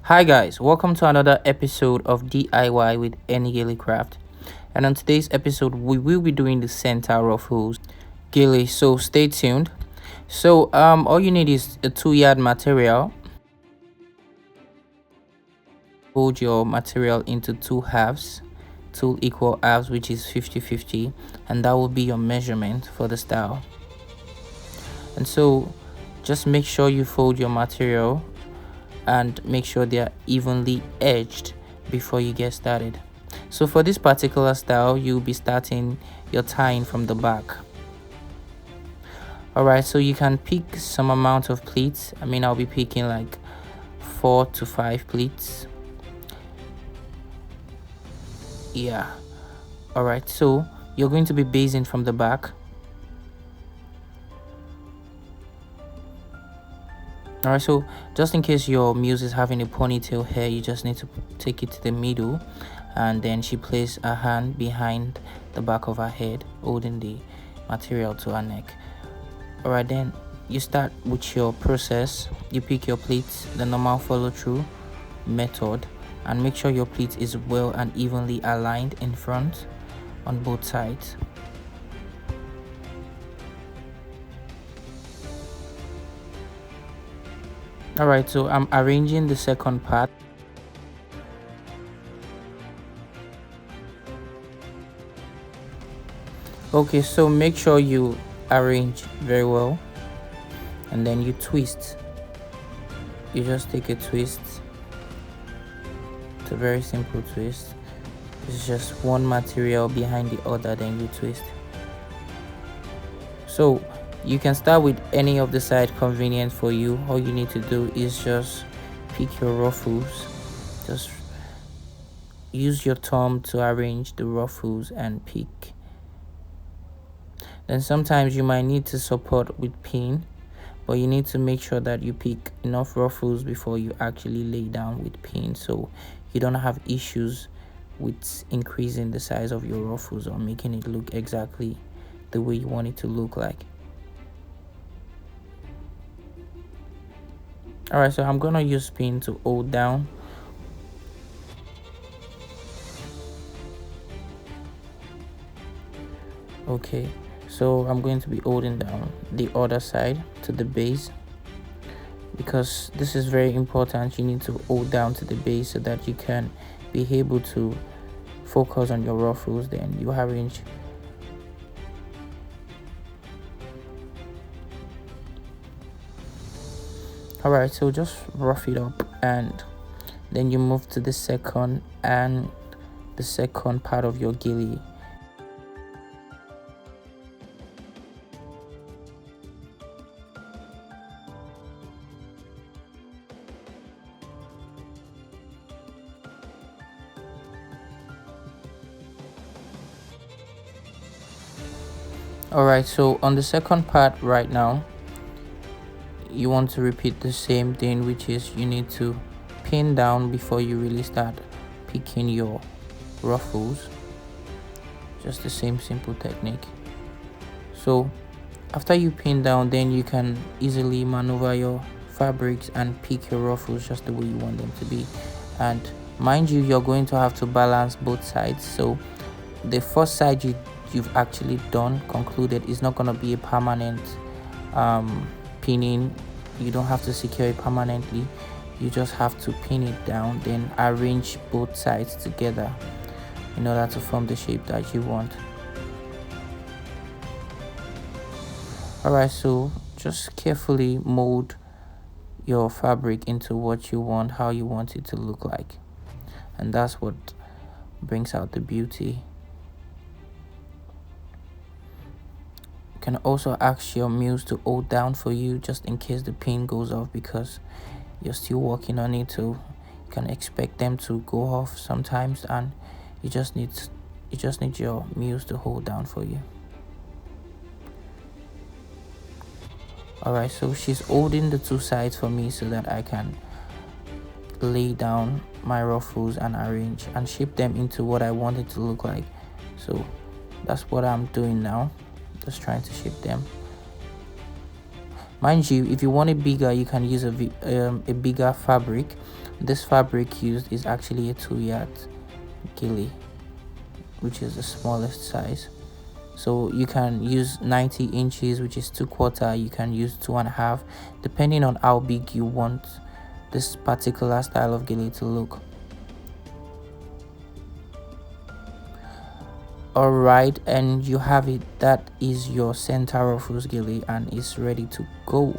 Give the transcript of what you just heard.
Hi guys, welcome to another episode of DIY with EnnyGeleCraft. And on today's episode, we will be doing the center ruffles. Gele, so stay tuned. All you need is a 2 yard material. Fold your material into two halves, two equal halves, which is 50-50, and that will be your measurement for the style. And so just make sure you fold your material and make sure they are evenly edged before you get started. So for this particular style, you'll be starting your tying from the back. Alright, so you can pick some amount of pleats. I'll be picking like 4 to 5 pleats. Yeah. Alright, so you're going to be basing from the back. Alright, so just in case your muse is having a ponytail hair, you just need to take it to the middle, and then she places her hand behind the back of her head, holding the material to her neck. Alright, then you start with your process. You pick your pleats, the normal follow through method, and make sure your pleat is well and evenly aligned in front on both sides. Alright, so I'm arranging the second part. Okay, so make sure you arrange very well, and then you twist. You just take a twist. It's a very simple twist. It's just one material behind the other, then you twist. So you can start with any of the side convenient for you. All you need to do is just pick your ruffles. Just use your thumb to arrange the ruffles and pick. Then sometimes you might need to support with pin, but you need to make sure that you pick enough ruffles before you actually lay down with pin, so you don't have issues with increasing the size of your ruffles or making it look exactly the way you want it to look like. Alright, so I'm gonna use pin to hold down. Okay, so I'm going to be holding down the other side to the base, because this is very important. You need to hold down to the base so that you can be able to focus on your ruffles. Then you arrange. Alright, so just rough it up, and then you move to the second part of your gele. Alright, so on the second part right now, you want to repeat the same thing, which is you need to pin down before you really start picking your ruffles. Just the same simple technique. So after you pin down, then you can easily maneuver your fabrics and pick your ruffles just the way you want them to be. And mind you, you're going to have to balance both sides. So the first side you've actually concluded is not going to be a permanent pinning. You don't have to secure it permanently. You just have to pin it down, then arrange both sides together in order to form the shape that you want. Alright, so just carefully mold your fabric into what you want, how you want it to look like, and that's what brings out the beauty. You can also ask your muse to hold down for you just in case the pin goes off, because you're still working on it, so you can expect them to go off sometimes, and you just need your muse to hold down for you. Alright, so she's holding the two sides for me so that I can lay down my ruffles and arrange and shape them into what I want it to look like. So that's what I'm doing now, just trying to shape them. Mind you, if you want it bigger, you can use a bigger fabric. This fabric used is actually a 2 yard gele, which is the smallest size. So you can use 90 inches, which is 2/4. You can use 2.5, depending on how big you want this particular style of gele to look. Alright, and you have it. That is your center Ruffles gele, and it's ready to go.